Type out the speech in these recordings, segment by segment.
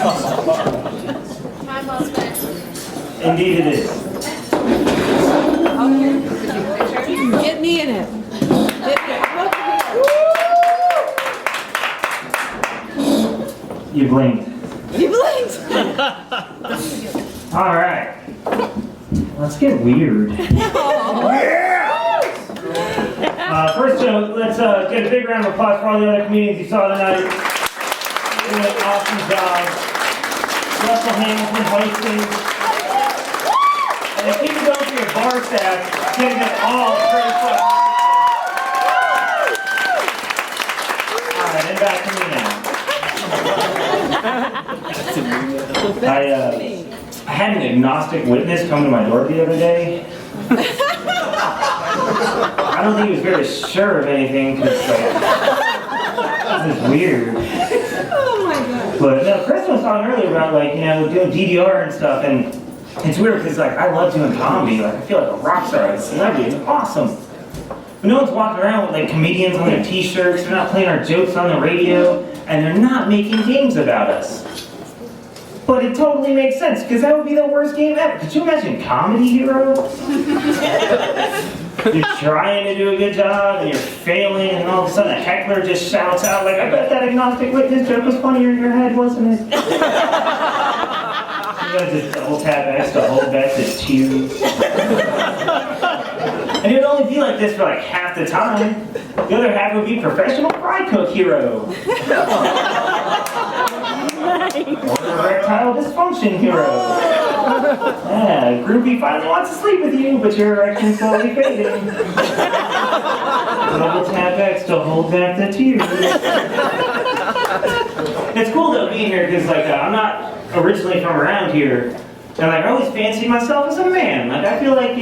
Time well spent. Indeed it is. Get me in it. You blinked. You blinked. All right. Let's get weird. First, let's get a big round of applause for all the other comedians you saw tonight. Doing an awesome job. Russell Hamilton hosting. And keep it going for your bar staff, getting it all pretty fun. All right, and back to me now. I had an agnostic witness come to my door the other day. I don't think he was very sure of anything because this is weird. Oh my god. But no, Chris was talking earlier about doing DDR and stuff, and it's weird because I love doing comedy. I feel like a rock star, a celebrity. It's awesome. But no one's walking around with comedians on their t-shirts. They're not playing our jokes on the radio, and they're not making games about us. But it totally makes sense, because that would be the worst game ever. Could you imagine Comedy Hero? You're trying to do a good job, and you're failing, and all of a sudden a heckler just shouts out, I bet that agnostic witness joke was funnier in your head, wasn't it? You gotta just double tap X to hold back the tears. And it would only be like this for half the time. The other half would be professional fry cook hero. Or erectile dysfunction hero. Yeah, groupie finally wants to sleep with you, but your erection's slowly fading. Double tap X to hold back the tears. It's cool though being here because I'm not originally from around here. And I always fancied myself as a man. I feel like,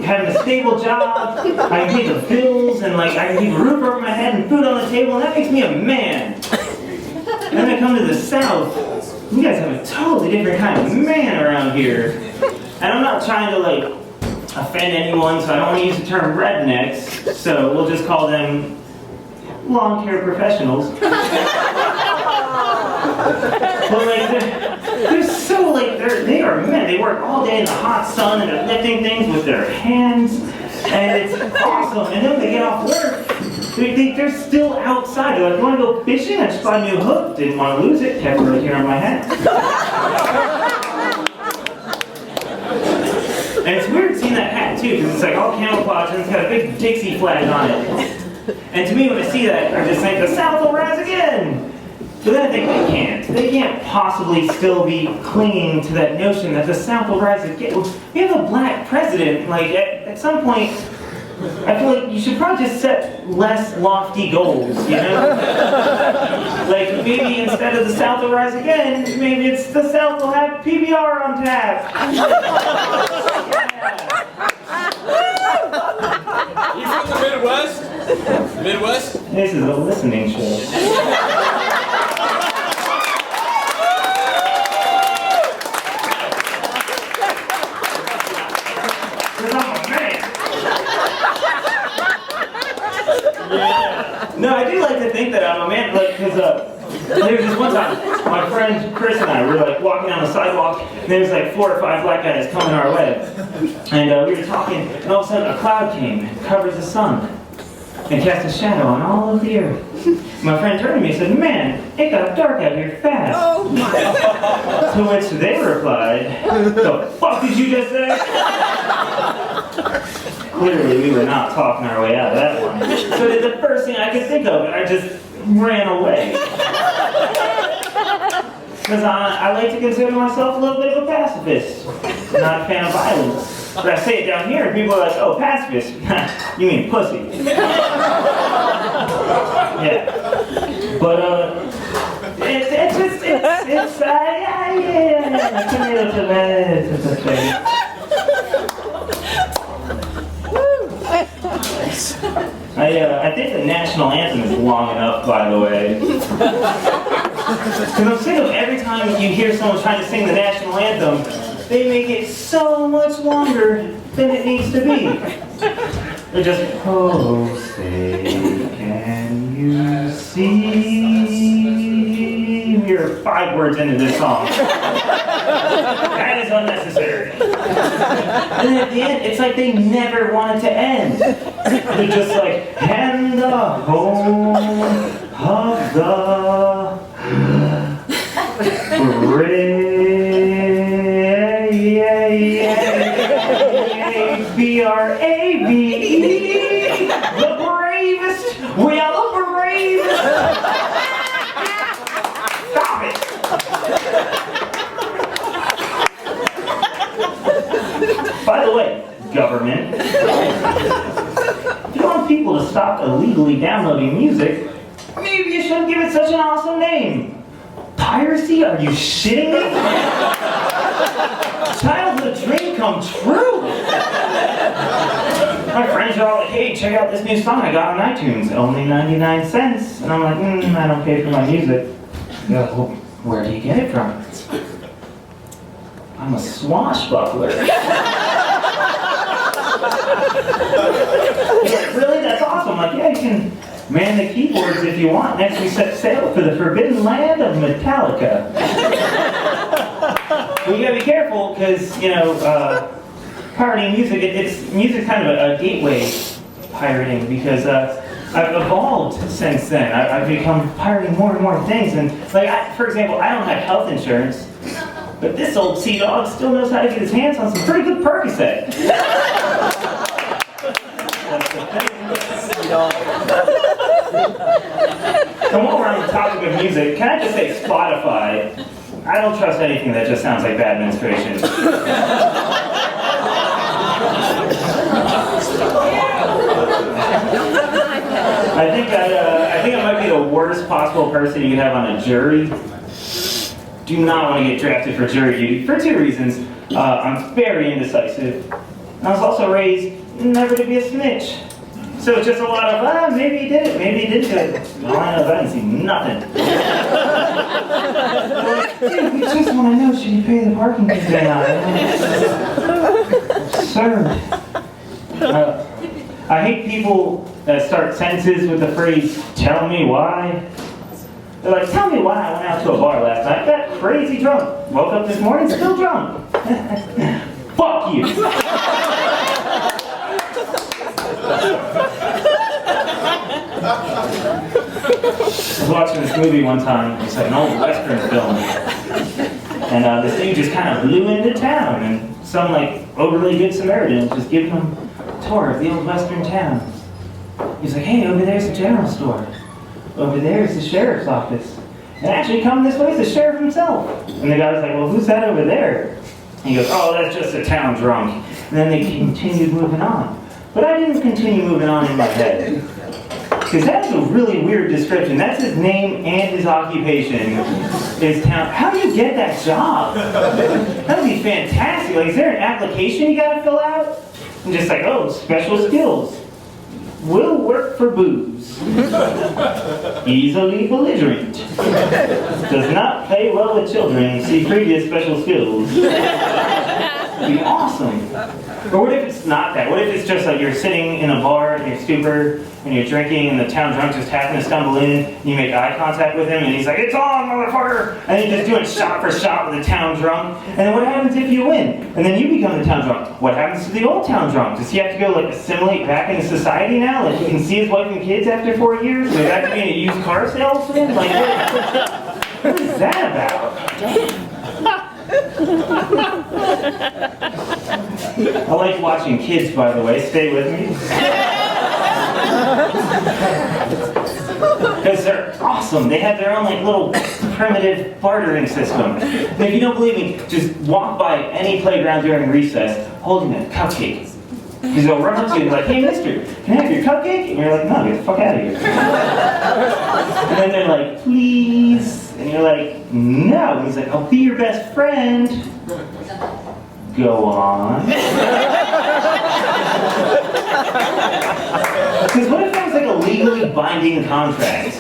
having a stable job, I can pay the bills, and I can keep a roof over my head and food on the table, and that makes me a man. And then I come to the South, you guys have a totally different kind of man around here. And I'm not trying to offend anyone, so I don't want to use the term rednecks, so we'll just call them lawn care professionals. But they're so they are men. They work all day in the hot sun and they're lifting things with their hands, and it's awesome. And then when they get off work, they're still outside. They're want to go fishing? I just bought a new hook. Didn't want to lose it. Kept it right here on my hat. And it's weird seeing that hat too, because it's all camouflage and it's got a big Dixie flag on it. And to me, when I see that, I just think the South will rise again. But then I think they can't. They can't possibly still be clinging to that notion that the South will rise again. We have a black president. At some point, I feel like you should probably just set less lofty goals, maybe instead of the South will rise again, maybe it's the South will have PBR on tap. You from the Midwest? Midwest? This is a listening show. No, I do like to think that I'm a man, because there was this one time, my friend Chris and I were walking down the sidewalk, and there was 4 or 5 black guys coming our way. And we were talking, and all of a sudden a cloud came and covers the sun, and cast a shadow on all of the earth. My friend turned to me and said, "Man, it got dark out here fast." Oh my. To which they replied, "The fuck did you just say?" Clearly, we were not talking our way out of that one. So did the first thing I could think of, and I just ran away. Because I like to consider myself a little bit of a pacifist. Not a fan of violence. But I say it down here, and people are like, "Oh, pacifist? You mean pussy?" Yeah. But, it's I think the national anthem is long enough, by the way. Because I'm sick of every time you hear someone trying to sing the national anthem, they make it so much longer than it needs to be. They're just, "Oh, say, can you see?" you're 5 words into this song. That is unnecessary. And then at the end, it's like they never want it to end. They're just like, and the home of the B-R-A-V-E, the bravest, we are the bravest. Stop it. By the way, government, if you want people to stop illegally downloading music, maybe you shouldn't give it such an awesome name. Piracy? Are you shitting me? Childhood dream come true. My friends are all like, hey, check out this new song I got on iTunes. Only 99 cents. And I'm like, I don't pay for my music. They go, well, where do you get it from? I'm a swashbuckler. Really? That's awesome. I'm like, yeah, you can man the keyboards if you want. Next we set sail for the forbidden land of Metallica. But you gotta be careful because, you know, pirating music, music's kind of a gateway pirating because I've evolved since then. I've become pirating more and more things. And like, for example, I don't have health insurance, but this old sea dog still knows how to get his hands on some pretty good Percocet. And while we're on the topic of music, can I just say Spotify? I don't trust anything that just sounds like bad administration. I think I might be the worst possible person you could have on a jury. Do not want to get drafted for jury duty for 2 reasons. I'm very indecisive. And I was also raised never to be a snitch. So it's just a lot of, maybe he did it, maybe he didn't do it. All I know is I didn't see nothing. Dude, we just want to know, should you pay the parking ticket or not? Absurd. I hate people that start sentences with the phrase, tell me why. They're like, tell me why I went out to a bar last night, got crazy drunk. Woke up this morning, still drunk. Fuck you. I was watching this movie one time. It's like an old Western film. And this dude just kind of blew into town. And some like overly good Samaritan was just giving him a tour of the old Western town. He's like, hey, over there's the general store. Over there's the sheriff's office. And actually coming this way is the sheriff himself. And the guy's like, well, who's that over there? And he goes, oh, that's just a town drunk. And then they continued moving on. But I didn't continue moving on in my head. Because that's a really weird description. That's his name and his occupation. His town. How do you get that job? That would be fantastic. Like, is there an application you gotta fill out? And just like, oh, special skills. Will work for booze. Easily belligerent. Does not play well with children. See previous special skills. It'd be awesome. Or what if it's not that? What if it's just like you're sitting in a bar in your stupor and you're drinking and the town drunk just happens to stumble in and you make eye contact with him and he's like, it's on, motherfucker! And you're just doing shot for shot with the town drunk. And then what happens if you win? And then you become the town drunk. What happens to the old town drunk? Does he have to go like assimilate back into society now? Like he can see his wife and kids after 4 years? Is that to be in a used car salesman? Like what is that about? I like watching kids, by the way. Stay with me. Because they're awesome. They have their own like little primitive bartering system. And if you don't believe me, just walk by any playground during recess holding a cupcake. Because they'll run up to you and be like, hey mister, can I have your cupcake? And you're like, no, get the fuck out of here. And then they're like, please. And you're like, no. And he's like, I'll be your best friend. Go on. Because what if that was like a legally binding contract?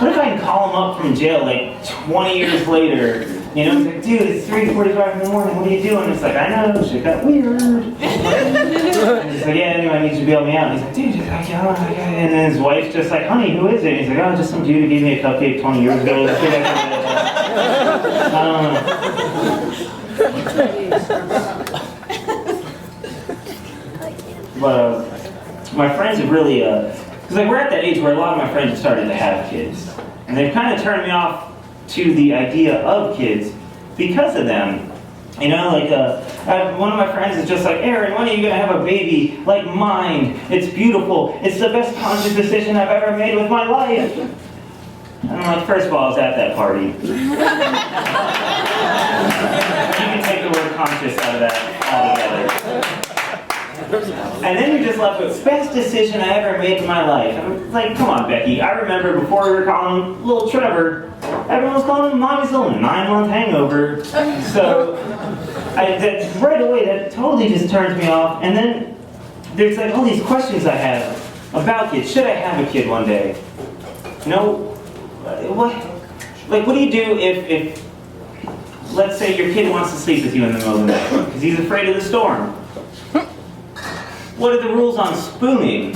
What if I can call him up from jail like 20 years later and You know, he's like, dude, it's 3:45 in the morning. What are you doing? It's like, I know, shit got weird. And he's like, yeah, anyway, I need you to bail me out. And he's like, dude, and then his wife's just like, honey, who is it? And he's like, oh, just some dude who gave me a cupcake 20 years ago. But my friends have really, because like we're at that age where a lot of my friends have started to have kids. And they've kind of turned me off to the idea of kids because of them. You know, like one of my friends is just like, Aaron, when are you going to have a baby like mine? It's beautiful. It's the best conscious decision I've ever made with my life. And I'm like, first of all, I was at that party. You can take the word conscious out of that altogether. And then you're just left with best decision I ever made in my life. I'm like, come on, Becky. I remember before we were calling him Little Trevor, everyone was calling him Mommy's little 9-month hangover. So right away, that totally just turns me off. And then there's like all these questions I have about kids. Should I have a kid one day? You know, what do you do if let's say your kid wants to sleep with you in the middle of the night because he's afraid of the storm? What are the rules on spooning?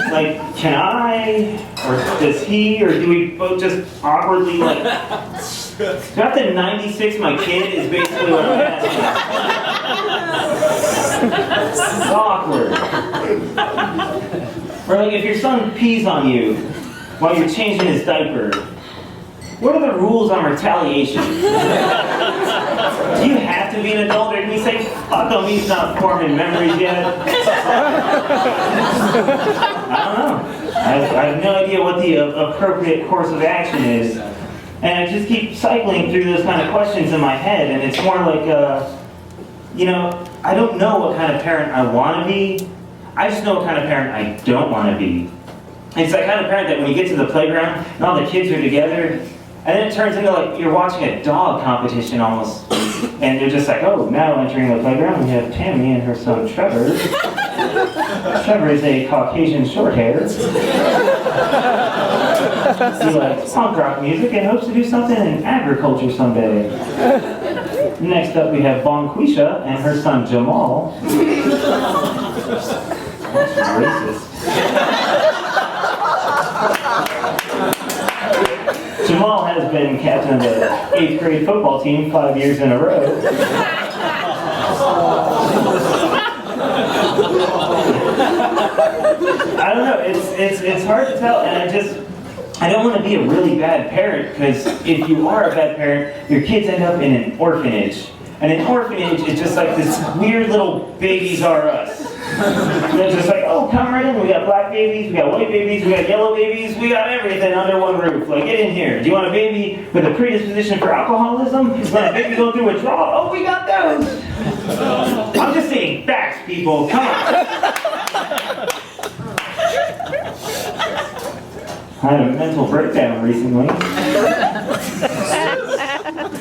Like, can I, or does he, or do we both just awkwardly like, throughout the 96 my kid is basically what I'm asking. It's awkward. Or like if your son pees on you while you're changing his diaper, what are the rules on retaliation? Do you have to be an adult, or can you say, fuck him, he's not forming memories yet? I don't know. I have no idea what the appropriate course of action is. And I just keep cycling through those kind of questions in my head, and it's more like, you know, I don't know what kind of parent I want to be. I just know what kind of parent I don't want to be. It's that kind of parent that when you get to the playground and all the kids are together, and then it turns into like you're watching a dog competition almost. And you're just like, oh, now entering the playground, we have Tammy and her son Trevor. Trevor is a Caucasian short-hair. He likes punk rock music and hopes to do something in agriculture someday. Next up, we have Bonquisha and her son Jamal. That's racist. Jamal has been captain of the 8th grade football team 5 years in a row. I don't know, it's hard to tell, and I don't want to be a really bad parent, because if you are a bad parent, your kids end up in an orphanage. And an orphanage is just like this weird little Babies R Us. They're just like, oh, come right in. We got black babies, we got white babies, we got yellow babies, we got everything under one roof. Like, get in here. Do you want a baby with a predisposition for alcoholism? You want a baby go through withdrawal? Oh, we got those. I'm just saying facts, people. Come on. I had a mental breakdown recently.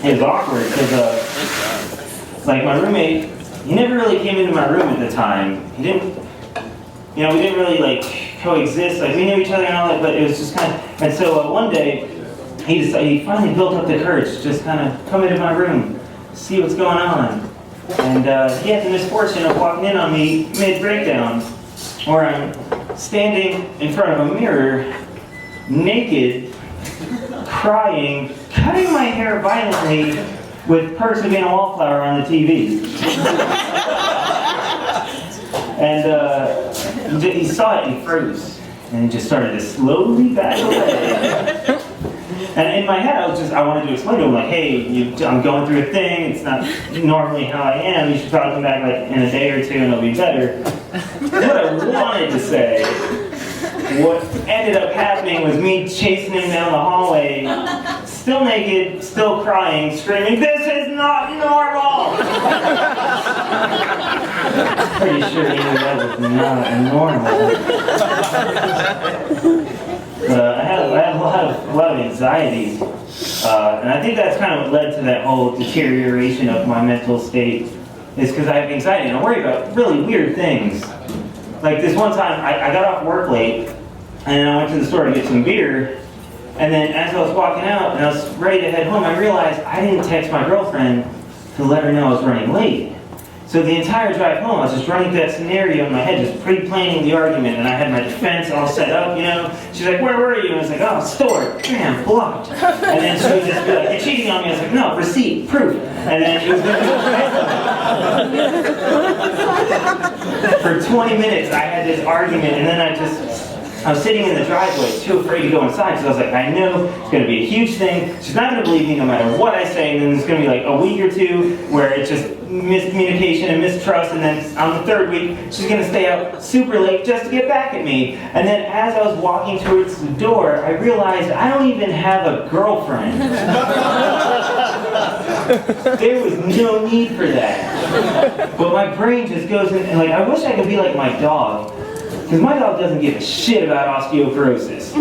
It was awkward because, like, my roommate, he never really came into my room at the time. He didn't, you know, we didn't really like coexist. Like we knew each other and all that, but it was just kind of. And so one day, he finally built up the courage to just kind of come into my room, see what's going on. And he had the misfortune of walking in on me mid-breakdown, where I'm standing in front of a mirror, naked, crying, cutting my hair violently, with Perks of being a wallflower on the TV. And he saw it and he froze. And he just started to slowly back away. And in my head, I wanted to explain to him, like, hey, I'm going through a thing. It's not normally how I am. You should probably come back like in a day or two and it'll be better. What I wanted to say, what ended up happening was me chasing him down the hallway, still naked, still crying, screaming, "This is not normal!" Pretty sure he knew that was not normal. I had a lot of anxiety, and I think that's kind of what led to that whole deterioration of my mental state, is because I have anxiety and I worry about really weird things. Like this one time, I got off work late, and I went to the store to get some beer, And then as I was walking out and I was ready to head home, I realized I didn't text my girlfriend to let her know I was running late. So the entire drive home, I was just running through that scenario in my head, just pre-planning the argument, and I had my defense all set up, you know. She's like, where were you? And I was like, oh, store, damn, blocked. And then she would just be like, you're cheating on me. I was like, no, receipt, proof. And then it was for 20 minutes, I had this argument, and then I was sitting in the driveway, too afraid to go inside, so I was like, I know it's going to be a huge thing. She's not going to believe me no matter what I say, and then it's going to be like a week or two where it's just miscommunication and mistrust, and then on the third week, she's going to stay out super late just to get back at me. And then as I was walking towards the door, I realized I don't even have a girlfriend. There was no need for that. But my brain just goes in, and like, I wish I could be like my dog. Because my dog doesn't give a shit about osteoporosis.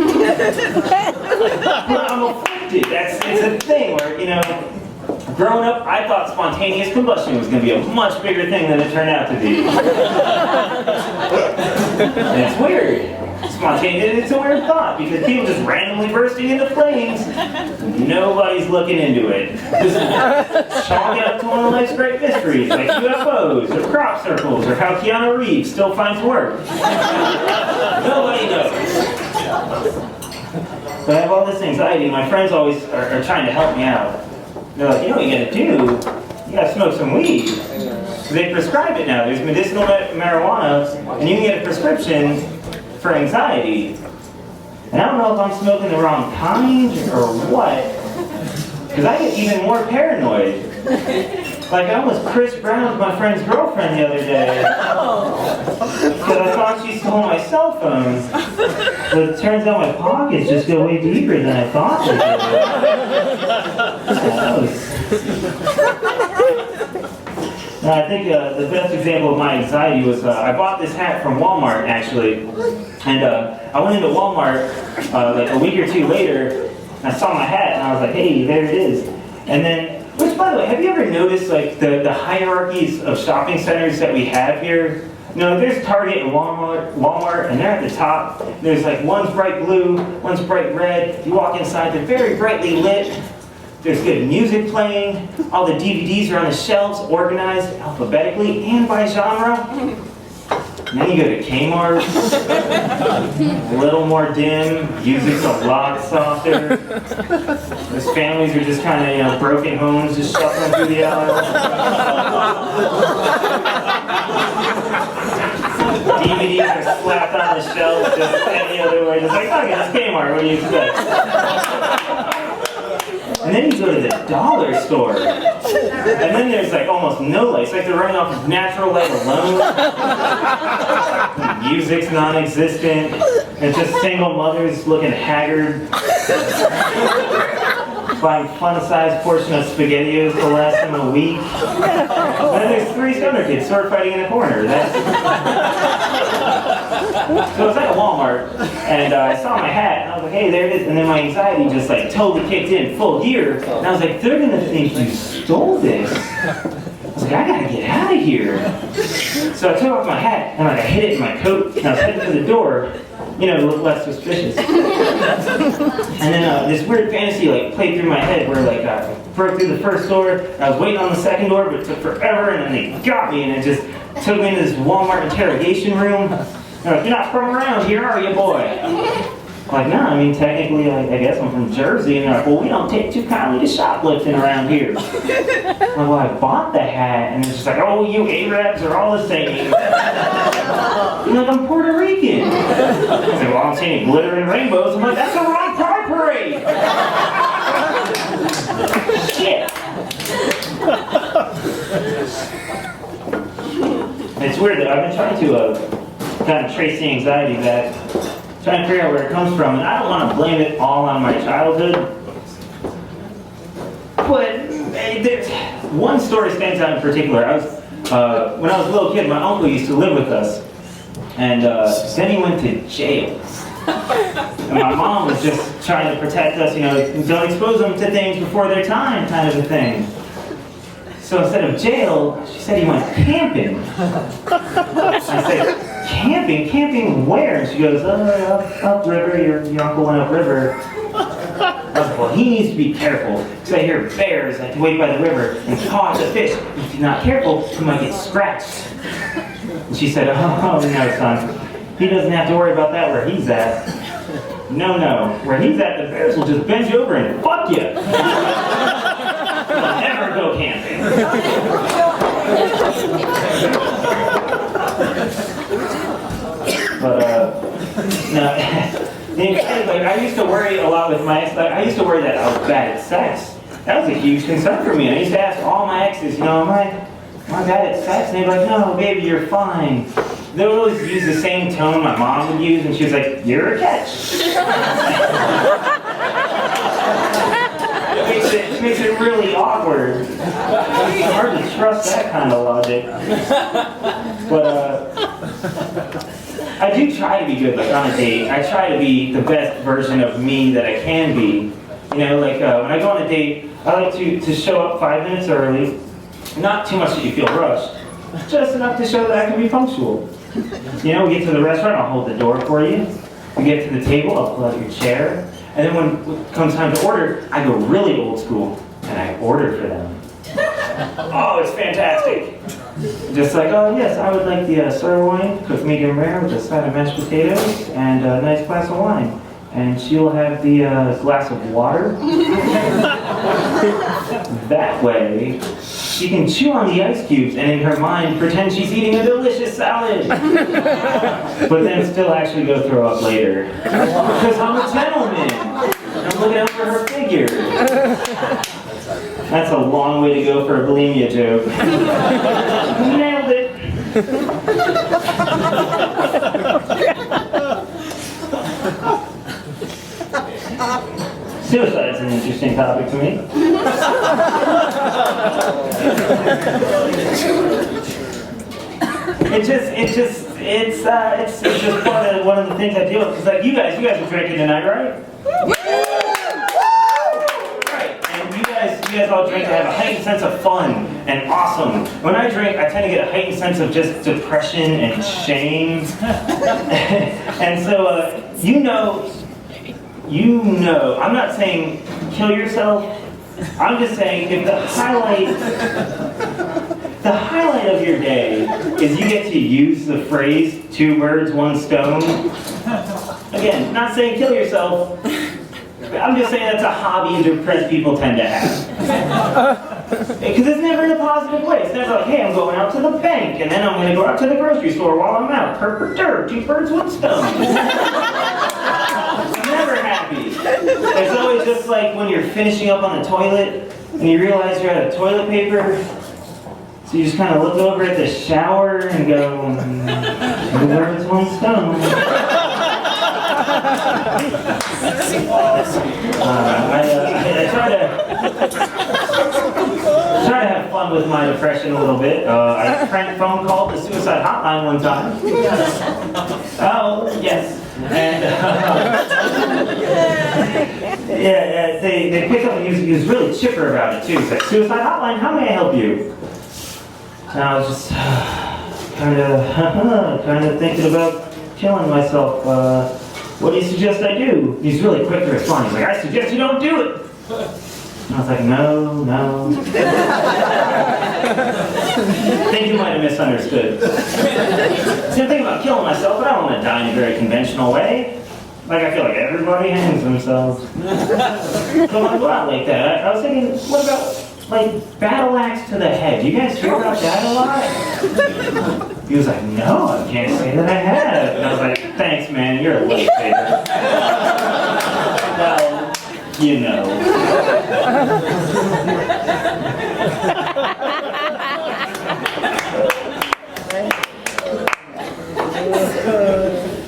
But I'm afflicted. It's a thing where, you know, growing up, I thought spontaneous combustion was going to be a much bigger thing than it turned out to be. And it's weird. Spontaneous, it's a weird thought, because people just randomly bursting into flames, nobody's looking into it. Just chalk it up to one of life's great mysteries, like UFOs, or crop circles, or how Keanu Reeves still finds work. Nobody knows. But I have all this anxiety, my friends always are trying to help me out. They're like, you know what you gotta do? You gotta smoke some weed. They prescribe it now. There's medicinal marijuana, and you can get a prescription for anxiety. And I don't know if I'm smoking the wrong kind or what, because I get even more paranoid. Like I almost Chris Browned my friend's girlfriend the other day, because I thought she stole my cell phone. But it turns out my pockets just go way deeper than I thought they did. I think the best example of my anxiety was I bought this hat from Walmart, actually. And I went into Walmart like a week or two later, and I saw my hat, and I was like, hey, there it is. And then, which by the way, have you ever noticed like the hierarchies of shopping centers that we have here? You know, there's Target and Walmart, and they're at the top. There's like one's bright blue, one's bright red. You walk inside, they're very brightly lit. There's good music playing. All the DVDs are on the shelves, organized alphabetically and by genre. And then you go to Kmart, a little more dim, music's a lot softer. Those families are just kind of, you know, broken homes, just shuffling through the aisles. DVDs are slapped on the shelves just any other way. Just like, okay, it's Kmart, what do you expect? And then you go to the dollar store, and then there's like almost no light. It's like they're running off of natural light alone. Music's non-existent. It's just single mothers looking haggard, buying fun-sized portion of SpaghettiOs to last them a week. And then there's three stoner kids sword fighting in a corner. So I was at Walmart, and I saw my hat, and I was like, hey, there it is. And then my anxiety just like totally kicked in full gear. And I was like, they're gonna think you stole this. I was like, I gotta get out of here. So I took off my hat, and like I hid it in my coat, and I was heading to the door, you know, to look less suspicious. And then this weird fantasy like played through my head where like I broke through the first door, and I was waiting on the second door, but it took forever, and then they got me, and it just took me into this Walmart interrogation room. They're like, you're not from around here, are you, boy? I'm like, no, I mean, technically, I guess I'm from Jersey. And they're like, well, we don't take too kindly to shoplifting around here. I'm like, well, I bought the hat. And it's just like, oh, you Arabs are all the same. I'm like, I'm Puerto Rican. I said, well, I don't see any glitter and rainbows. I'm like, that's the wrong pride parade. Shit. It's weird that I've been trying to kind of trace the anxiety back, trying to figure out where it comes from, and I don't want to blame it all on my childhood. But there's one story stands out in particular. When I was a little kid, my uncle used to live with us, and then he went to jail. And my mom was just trying to protect us, you know, don't expose them to things before their time, kind of a thing. So instead of jail, she said he went camping. I said, camping? Camping where? And she goes, upriver, your uncle went upriver. I was like, well, he needs to be careful, because I hear bears like to wait by the river and paw at the fish. If he's not careful, he might get scratched. And she said, oh, no, son. He doesn't have to worry about that where he's at. No, where he's at, the bears will just bend you over and fuck you. You'll never go camping. But, no, like, I used to worry a lot with my ex. Like, I used to worry that I was bad at sex. That was a huge concern for me. And I used to ask all my exes, you know, am I bad at sex? And they'd be like, no, baby, you're fine. They would always use the same tone my mom would use, and she was like, you're a catch. It makes it really awkward. It's hard to trust that kind of logic. But, I do try to be good, like on a date. I try to be the best version of me that I can be. You know, like when I go on a date, I like to show up 5 minutes early. Not too much that you feel rushed, just enough to show that I can be punctual. You know, we get to the restaurant, I'll hold the door for you. We get to the table, I'll pull out your chair. And then when it comes time to order, I go really old school, and I order for them. Oh, it's fantastic. Just like, oh yes, I would like the sirloin, cooked medium rare with a side of mashed potatoes and a nice glass of wine. And she'll have the glass of water. That way, she can chew on the ice cubes and in her mind pretend she's eating a delicious salad. But then still actually go throw up later. Because I'm a gentleman. I'm looking out for her figure. That's a long way to go for a bulimia joke. Nailed it. Suicide's an interesting topic to me. It's just one of the things I deal with. Because like you guys are drinking tonight, right? Right. And you guys all drink to have a heightened sense of fun and awesome. When I drink, I tend to get a heightened sense of just depression and shame. And so, you know, I'm not saying kill yourself. I'm just saying if the highlight of your day is you get to use the phrase 2 birds, 1 stone. Again, not saying kill yourself. I'm just saying that's a hobby depressed people tend to have. Because it's never in a positive way. It's never like, hey, I'm going out to the bank, and then I'm going to go out to the grocery store while I'm out. 2 birds, 1 stone. Never happy. It's always just like when you're finishing up on the toilet, and you realize you're out of toilet paper. So you just kind of look over at the shower and go, 2 birds, 1 stone. I try to have fun with my depression a little bit. I prank phone called the suicide hotline one time. Oh, yes. And they picked up and he was really chipper about it too. He's like, suicide hotline, how may I help you? And I was just kind of thinking about killing myself. What do you suggest I do? He's really quick to respond. He's like, I suggest you don't do it. And I was like, no. I think you might have misunderstood. See, I'm thinking about killing myself, but I don't want to die in a very conventional way. Like, I feel like everybody hangs themselves. So I go out like that. I was thinking, what about, like, battle axe to the head? You guys hear about that a lot? He was like, no, I can't say that I have. And I was like, thanks, man, you're a lifesaver. Well, you know. I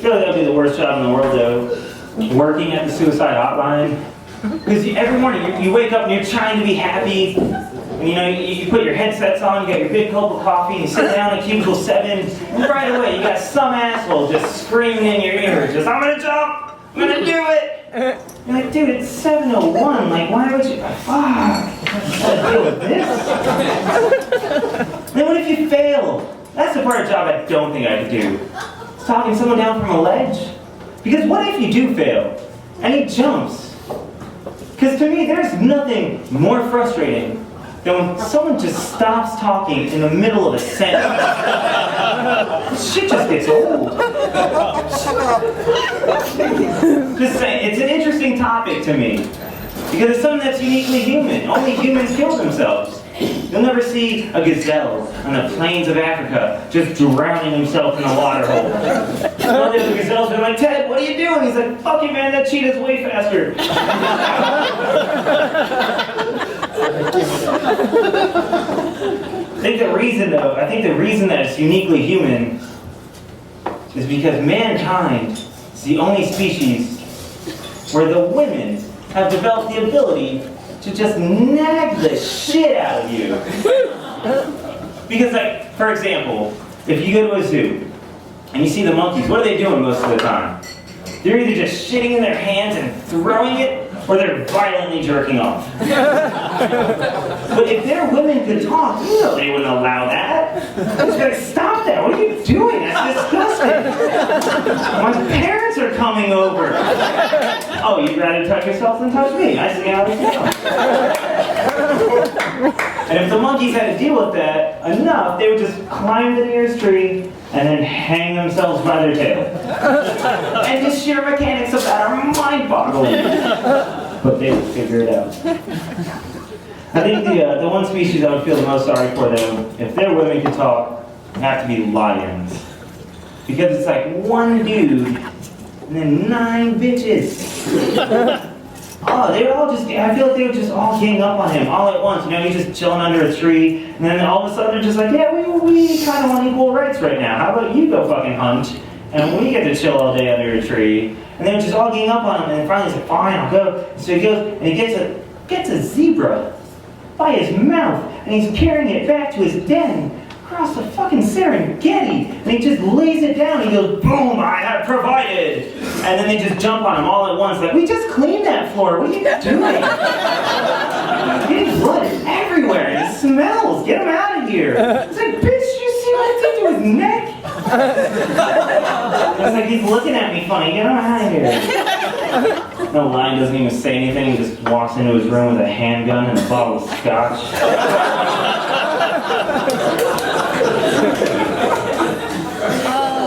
feel like that would be the worst job in the world, though. Working at the suicide hotline. Because every morning you wake up and you're trying to be happy. And you know, you put your headsets on, you got your big cup of coffee, and you sit down in cubicle 7, and right away you got some asshole just screaming in your ear, just, I'm gonna jump! I'm gonna do it! You're like, dude, it's 7:01, like, why would you, fuck, I gotta deal with this? Then what if you fail? That's the part of the job I don't think I could do. It's talking someone down from a ledge. Because what if you do fail, and he jumps? Because to me, there's nothing more frustrating than when someone just stops talking in the middle of a sentence. Shit just gets old. Just saying, it's an interesting topic to me. Because it's something that's uniquely human. Only humans kill themselves. You'll never see a gazelle on the plains of Africa just drowning himself in a water hole. One of the gazelles are like, Ted, what are you doing? He's like, fuck you, man, that cheetah's way faster. I think the reason that it's uniquely human is because mankind is the only species where the women have developed the ability to just nag the shit out of you. Because, like, for example, if you go to a zoo and you see the monkeys, what are they doing most of the time? They're either just shitting in their hands and throwing it, or they're violently jerking off. But if their women could talk, you know they wouldn't allow that. They're just like, stop that, what are you doing? That's disgusting. My parents are coming over. Oh, you'd rather touch yourself than touch me. I see how it goes. And if the monkeys had to deal with that enough, they would just climb the nearest tree and then hang themselves by their tail. And the sheer mechanics of that are mind-boggling. But they would figure it out. I think the one species I would feel the most sorry for them, if their women could talk, would have to be lions. Because it's like one dude and then 9 bitches. Oh, they would all just, I feel like they would just all gang up on him all at once. You know, he's just chilling under a tree, and then all of a sudden they're just like, yeah, we kind of want equal rights right now. How about you go fucking hunt, and we get to chill all day under a tree? And they would just all gang up on him, and then finally he's like, fine, I'll go. So he goes, and he gets a zebra by his mouth, and he's carrying it back to his den. Across the fucking Serengeti, and he just lays it down. He goes, boom, I have provided. And then they just jump on him all at once, like, we just cleaned that floor. What are you doing? Getting blood everywhere, and it smells. Get him out of here. It's like, bitch, you see what I did to his neck? It's like he's looking at me funny. Get him out of here. No, lion doesn't even say anything. He just walks into his room with a handgun and a bottle of scotch.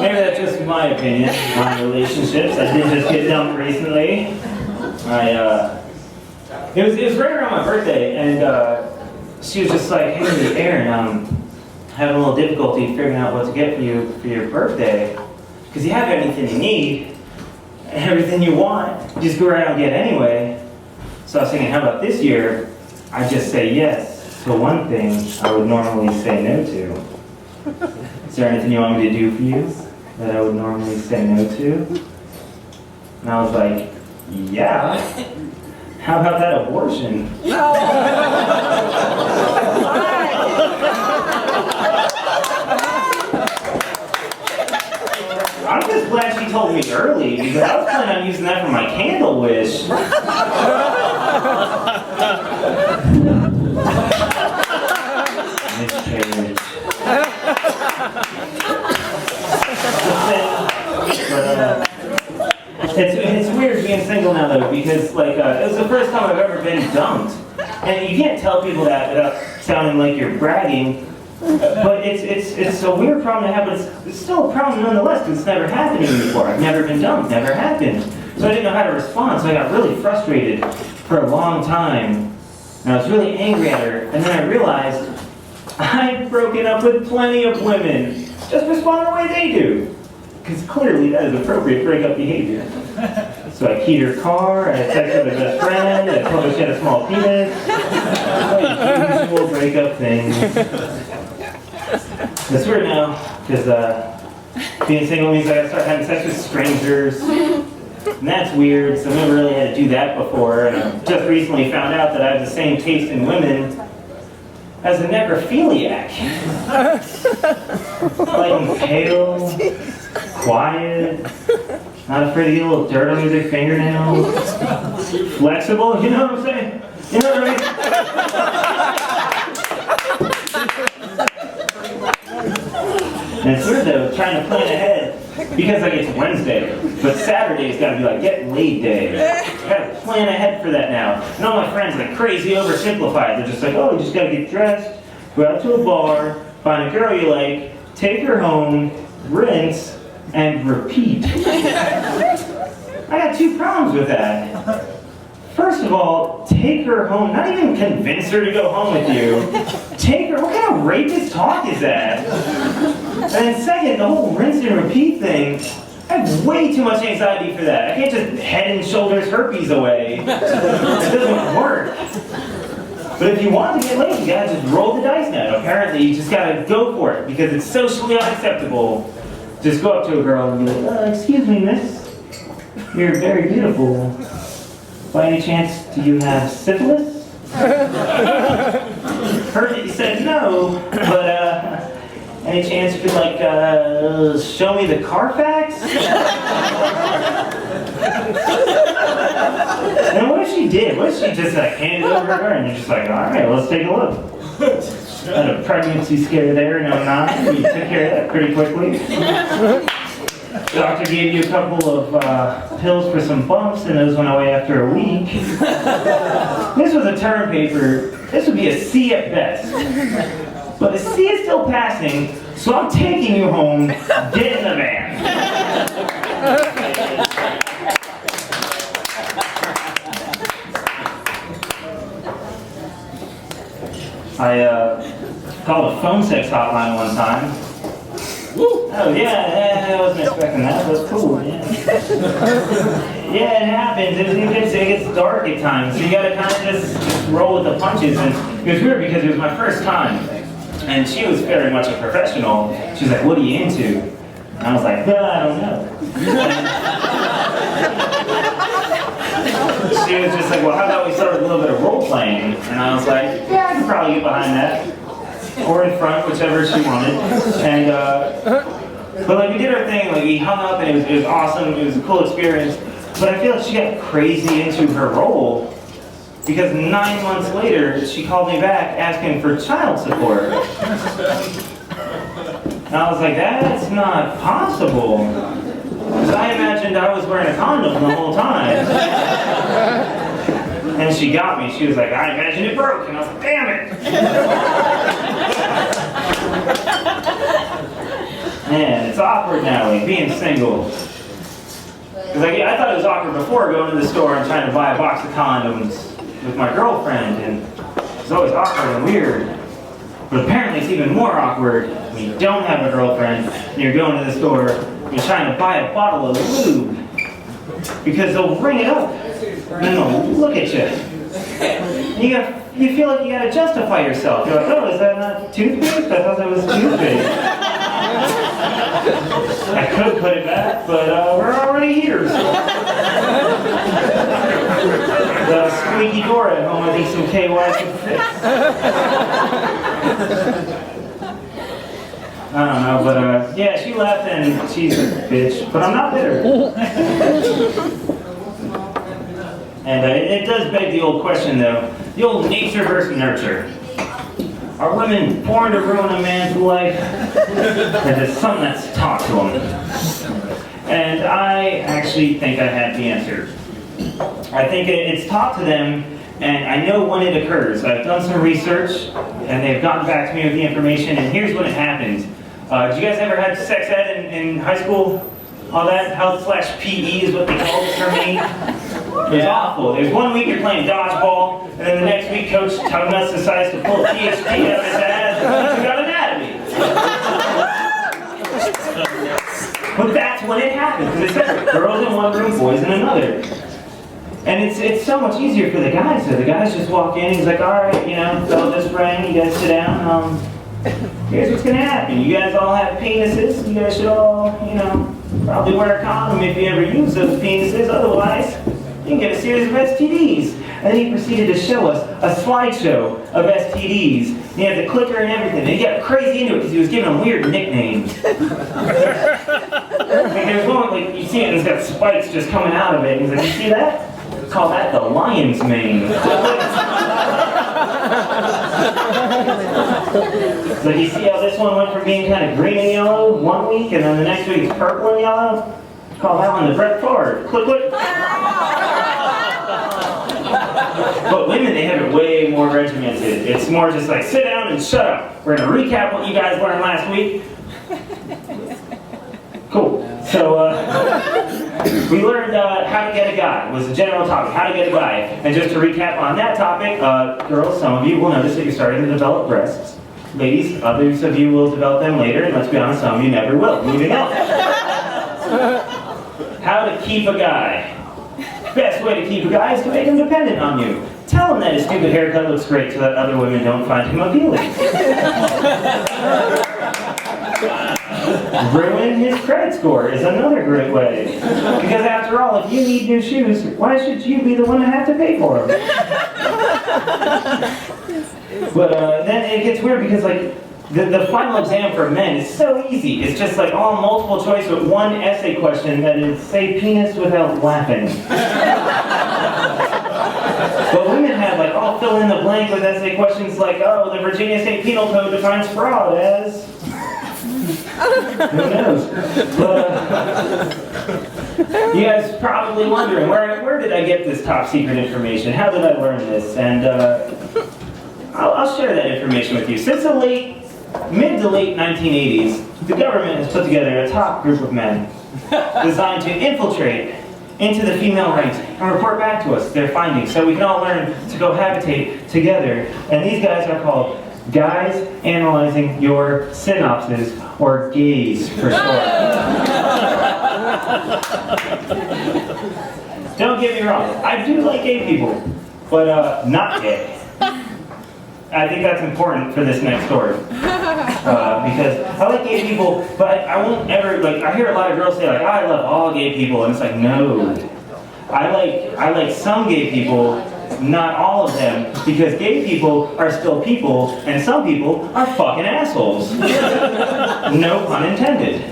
Maybe that's just my opinion on relationships. I did just get dumped recently. It was right around my birthday, and she was just like, hey, Aaron, I'm having a little difficulty figuring out what to get for you for your birthday. Because you have everything you need, and everything you want, you just go around and get anyway. So I was thinking, how about this year, I just say yes to one thing I would normally say no to. Is there anything you want me to do for you that I would normally say no to? And I was like, yeah. How about that abortion? I'm just glad she told me early, because I was planning on using that for my candle wish. Miscarriage. It's weird being single now though, because like it was the first time I've ever been dumped, and you can't tell people that without sounding like you're bragging. But it's a weird problem to have, but it's still a problem nonetheless, because it's never happened to me before. I've never been dumped, never happened. So I didn't know how to respond, so I got really frustrated for a long time. And I was really angry at her, and then I realized I've broken up with plenty of women. Just respond the way they do. Because clearly that is appropriate breakup behavior. So I keyed her car, I texted her best friend, I told her she had a small penis. Like usual breakup things. It's weird now, because being single means I gotta start having sex with strangers. And that's weird, so I've never really had to do that before. And I just recently found out that I have the same taste in women as a necrophiliac. Like I'm pale, quiet, not afraid to get a little dirt under their fingernails, flexible, you know what I'm saying? You know what I mean? And it's weird though, trying to plan ahead. because like it's Wednesday, but Saturday's gotta be like get laid day. Gotta plan ahead for that now. And all my friends like crazy oversimplified. They're just like, oh, you just gotta get dressed, go out to a bar, find a girl you like, take her home, rinse, and repeat. I got two problems with that. First of all, take her home, not even convince her to go home with you. Take her, what kind of rapist talk is that? And then second, the whole rinse and repeat thing, I have way too much anxiety for that. I can't just head and shoulders herpes away. It doesn't work. But if you want to get laid, you gotta just roll the dice now. Apparently, you just gotta go for it because it's socially unacceptable. Just go up to a girl and be like, excuse me, miss. You're very beautiful. By any chance, do you have syphilis? Heard that you said no, but any chance you could like show me the Carfax? And what if she did? What if she just like handed it over to her and you're just like, all right, let's take a look. Had a pregnancy scare there in '09. You took care of that pretty quickly. Doctor gave you a couple of pills for some bumps, and those went away after a week. This was a term paper. This would be a C at best. But a C is still passing, so I'm taking you home. Get in the van. I called a phone sex hotline one time. Woo. Oh yeah, I wasn't expecting that. That's cool. Yeah, yeah, it happens. It gets dark at times, so you gotta kind of just roll with the punches. And it was weird because it was my first time, and she was very much a professional. She was like, "What are you into?" And I was like, "I don't know." She was just like, "Well, how about we start with a little bit of role playing?" And I was like, "Yeah, I could probably get behind that." Or in front, whichever she wanted. And, but like we did our thing, like we hung up and it was awesome, it was a cool experience. But I feel like she got crazy into her role because 9 months later, she called me back asking for child support. And I was like, that's not possible. Because I imagined I was wearing a condom the whole time. And she got me. She was like, I imagine it broke. And I was like, damn it. Man, it's awkward now, like being single. Because I thought it was awkward before going to the store and trying to buy a box of condoms with my girlfriend. And it's always awkward and weird. But apparently it's even more awkward when you don't have a girlfriend and you're going to the store and you're trying to buy a bottle of lube. Because they'll ring it up. And then they'll look at you. And you feel like you gotta justify yourself. You're like, oh, is that not toothpaste? I thought that was toothpaste. I could put it back, but we're already here. So. The squeaky door at home, I think some KY can fix. I don't know, but yeah, she left and she's a bitch, but I'm not bitter. And it does beg the old question, though, the old nature versus nurture. Are women born to ruin a man's life? Or is it something that's taught to them? And I actually think I have the answer. I think it's taught to them, and I know when it occurs. I've done some research, and they've gotten back to me with the information, and here's when it happens. Did you guys ever have sex ed in high school? All that health/PE is what they called it for me. It was awful. There's 1 week you're playing dodgeball, and then the next week Coach Tugnuts decides to pull a PhD out of his ass and teach you about anatomy. But that's when it happens. Because it's separate. Girls in one room, boys in another. And it's so much easier for the guys. So the guys just walk in, he's like, all right, you know, bell just rang, you guys sit down. Here's what's going to happen. You guys all have penises. You guys should all, you know, probably wear a condom if you ever use those penises. Otherwise, you can get a series of STDs. And then he proceeded to show us a slideshow of STDs. And he had the clicker and everything. And he got crazy into it because he was giving them weird nicknames. Like there's one, like you see it and it's got spikes just coming out of it. And he's like, you see that? Call that the lion's mane. So you see how this one went from being kind of green and yellow one week, and then the next week it's purple and yellow? Call that one the Brett Favre. Click, click. But women, they have it way more regimented. It's more just like, sit down and shut up. We're going to recap what you guys learned last week. Cool. So, we learned how to get a guy was the general topic, how to get a guy. And just to recap on that topic, girls, some of you will notice that you're starting to develop breasts. Ladies, others of you will develop them later, and let's be honest, some of you never will. Moving on. How to keep a guy. Best way to keep a guy is to make him dependent on you. Tell him that his stupid haircut looks great so that other women don't find him appealing. Ruin his credit score is another great way. Because after all, if you need new shoes, why should you be the one to have to pay for them? But then it gets weird because like the final exam for men is so easy. It's just like all multiple choice with one essay question that is say penis without laughing. But women have like all fill in the blank with essay questions like, oh, the Virginia State Penal Code defines fraud as... Who knows? But, you guys probably wondering, where did I get this top secret information? How did I learn this? And I'll share that information with you. Since the mid to late 1980s, the government has put together a top group of men designed to infiltrate into the female ranks and report back to us their findings so we can all learn to cohabitate together. And these guys are called Guys Analyzing Your Synopses, or gays for short. Don't get me wrong, I do like gay people, but not gay. I think that's important for this next story. Because I like gay people, but I won't ever, like, I hear a lot of girls say, like, I love all gay people, and it's like, no. I like some gay people, not all of them, because gay people are still people, and some people are fucking assholes. No pun intended.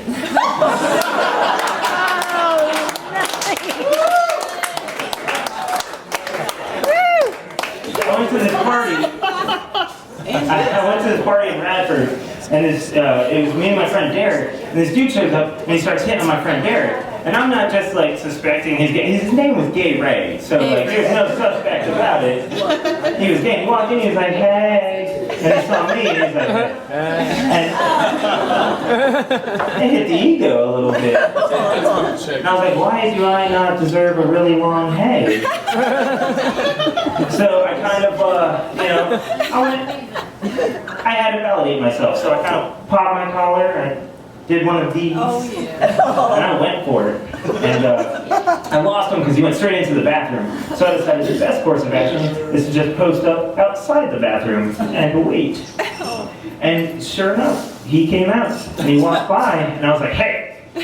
I went to this party in Radford, and it was me and my friend Derek, and this dude shows up, and he starts hitting on my friend Derek. And I'm not just like suspecting his name was Gay Ray, so like there's no suspect about it. He was gay. He walked in, he was like, hey, and he saw me, and he was like, and it hit the ego a little bit. And I was like, why do I not deserve a really long hey? So I kind of, I had to validate myself, so I kind of popped my collar, and did one of these, and I went for it. And I lost him because he went straight into the bathroom. So I decided the best course of action is to just post up outside the bathroom and wait. And sure enough, he came out, and he walked by, and I was like, hey! He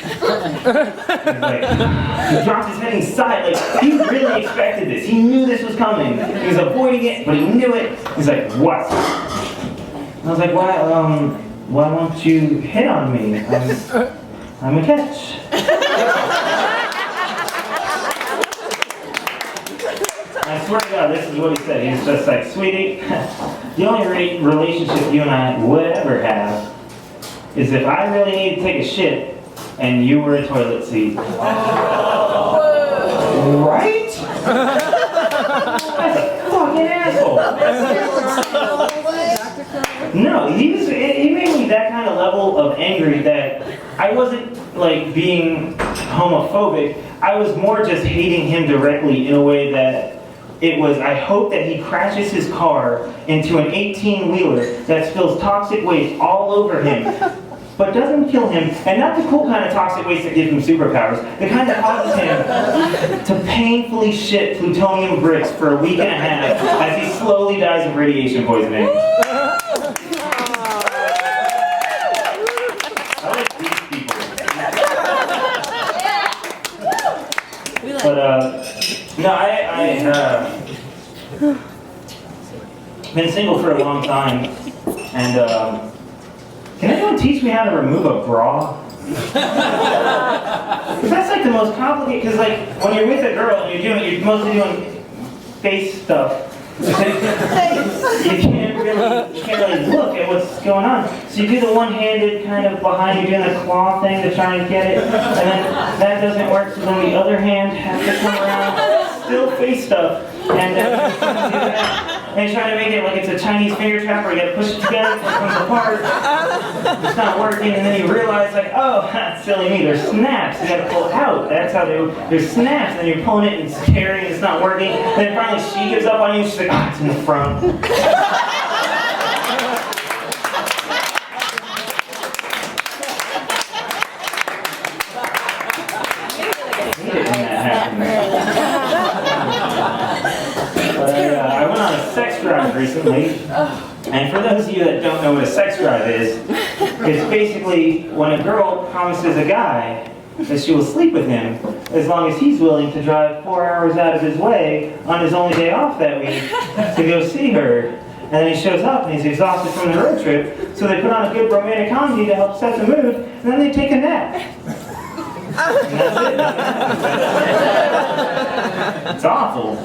dropped his head inside, like, he really expected this. He knew this was coming. He was avoiding it, but he knew it. He's like, what? And I was like, why won't you hit on me? I'm a catch. I swear to God, this is what he said. He was just like, sweetie, the only relationship you and I would ever have is if I really need to take a shit and you were a toilet seat. Right? That's a fucking asshole. No, he made me that kind of level of angry that I wasn't like being homophobic. I was more just hating him directly in a way that it was, I hope that he crashes his car into an 18-wheeler that spills toxic waste all over him, but doesn't kill him, and not the cool kind of toxic waste that gives him superpowers, the kind that causes him to painfully shit plutonium bricks for a week and a half as he slowly dies of radiation poisoning. But, no, I've been single for a long time, and, can anyone teach me how to remove a bra? Because that's like the most complicated, because like, when you're with a girl and you're mostly doing face stuff, you can't really really look at what's going on. So you do the one-handed kind of behind you, doing the claw thing to try and get it, and then that doesn't work, so then the other hand has to come around, still face stuff, and and try to make it like it's a Chinese finger trap where you gotta push it together so it comes apart. It's not working, and then you realize like, oh, silly me, there's snaps. You gotta pull it out. That's how there's snaps, and then you're pulling it and it's tearing, it's not working. And then finally she gives up on you, she's like, ah, it's in the front. I went on a sex drive recently, and for those of you that don't know what a sex drive is, it's basically when a girl promises a guy that she will sleep with him as long as he's willing to drive 4 hours out of his way on his only day off that week to go see her. And then he shows up and he's exhausted from the road trip, so they put on a good romantic comedy to help set the mood, and then they take a nap. And that's it. It's awful.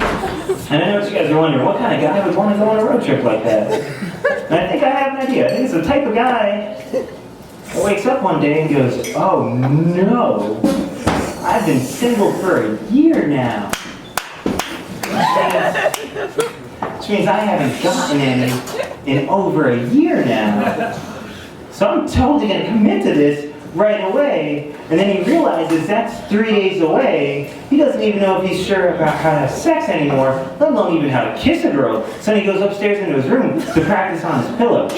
And I know what you guys are wondering, what kind of guy would want to go on a road trip like that? And I think I have an idea. I think it's the type of guy that wakes up one day and goes, oh no, I've been single for a year now. Which means I haven't gotten any in over a year now. So I'm totally going to commit to this right away, and then he realizes that's 3 days away. He doesn't even know if he's sure about how to have sex anymore, let alone even how to kiss a girl. So then he goes upstairs into his room to practice on his pillow.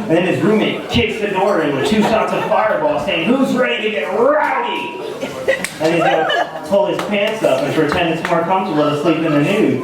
And then his roommate kicks the door in with 2 shots of Fireball saying, who's ready to get rowdy? And he's going to pull his pants up and pretend it's more comfortable to sleep in the nude.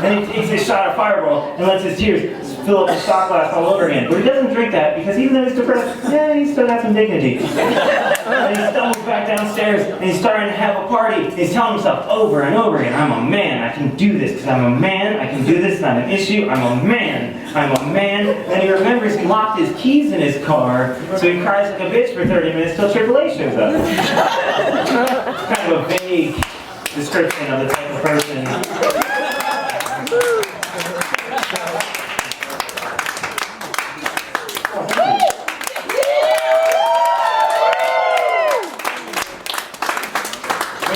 Then he takes his shot of Fireball and lets his tears fill up the shot glass all over again. But he doesn't drink that because even though he's depressed, yeah, he's still got some dignity. And he stumbles back downstairs and he's starting to have a party. He's telling himself over and over again, I'm a man, I can do this because I'm a man, I can do this, not an issue, I'm a man, I'm a man. And then he remembers he locked his keys in his car, so he cries like a bitch for 30 minutes till AAA shows up. It's kind of a vague description of the type of person.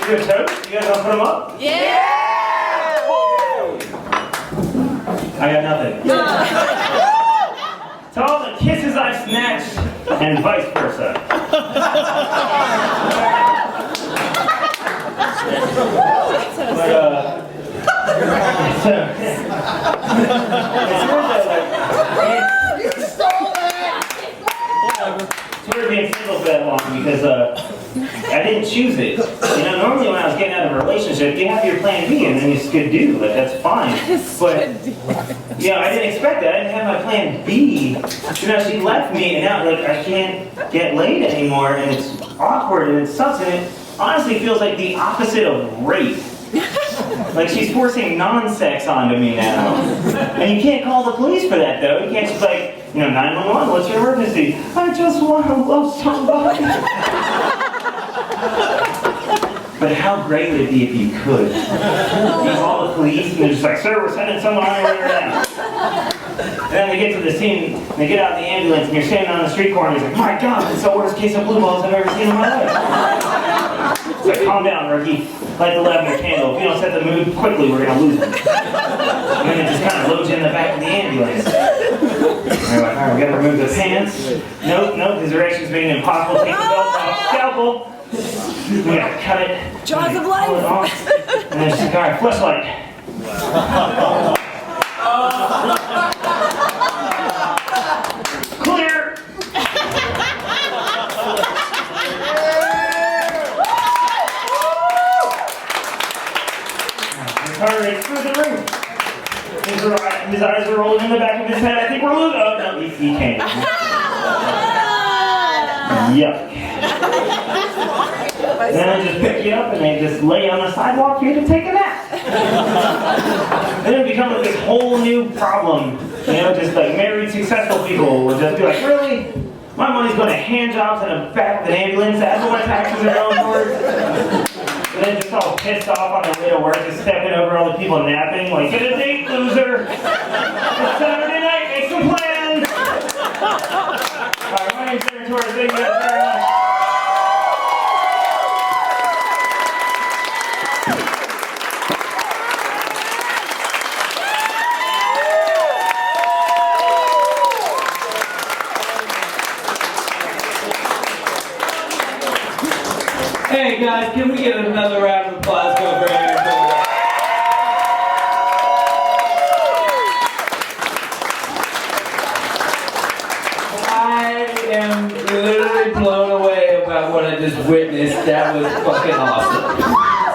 Good toast? You guys want to put them up? Yeah! I got nothing. To all the kisses I've snatched, and vice versa. You stole it! It's weird being single for that long because I didn't choose it. You know, normally when I was getting out of a relationship, you have your plan B and then you just could do, like that's fine. But, you know, I didn't expect that. I didn't have my plan B. You know, she left me and now, like, I can't get laid anymore and it's awkward and it sucks and it honestly feels like the opposite of rape. Like she's forcing non-sex onto me now. And you can't call the police for that though. You can't just like, you know, 911, what's your emergency? I just want to love somebody. But how great would it be if you could? You call the police and they're just like, sir, we're sending someone on your way right now. And then they get to the scene, and they get out of the ambulance, and you're standing on the street corner, and he's like, my God, it's the worst case of blue balls I've ever seen in my life. It's like, calm down, rookie. Light the lavender candle. If you don't set the mood quickly, we're going to lose them. And then it just kind of loads you in the back of the ambulance. And we're like, all right, we got to remove the pants. Nope, because the direction's being impossible. Take the belt off. Scalpel. We got to cut it. Jaws of life. And then she's like, all right, fleshlight. Clear. Heart rate through the roof. His eyes are rolling in the back of his head. I think we're losing. Oh no, he can't. Yuck. Then they just pick you up and they just lay you on the sidewalk for you to take a nap. Then it becomes like this whole new problem. You know, just like married successful people will just be like, really? My money's going to hand jobs in the back of an ambulance. That's what my taxes are going towards. And then just all pissed off on the way to work, just stepping over all the people napping, like, get a date, loser! It's Saturday night, make some plans! Alright, my name's Aaron Torres, thank you guys very much. Hey guys, can we get another round of applause going for Aaron Torres? I am literally blown away about what I just witnessed. That was fucking awesome.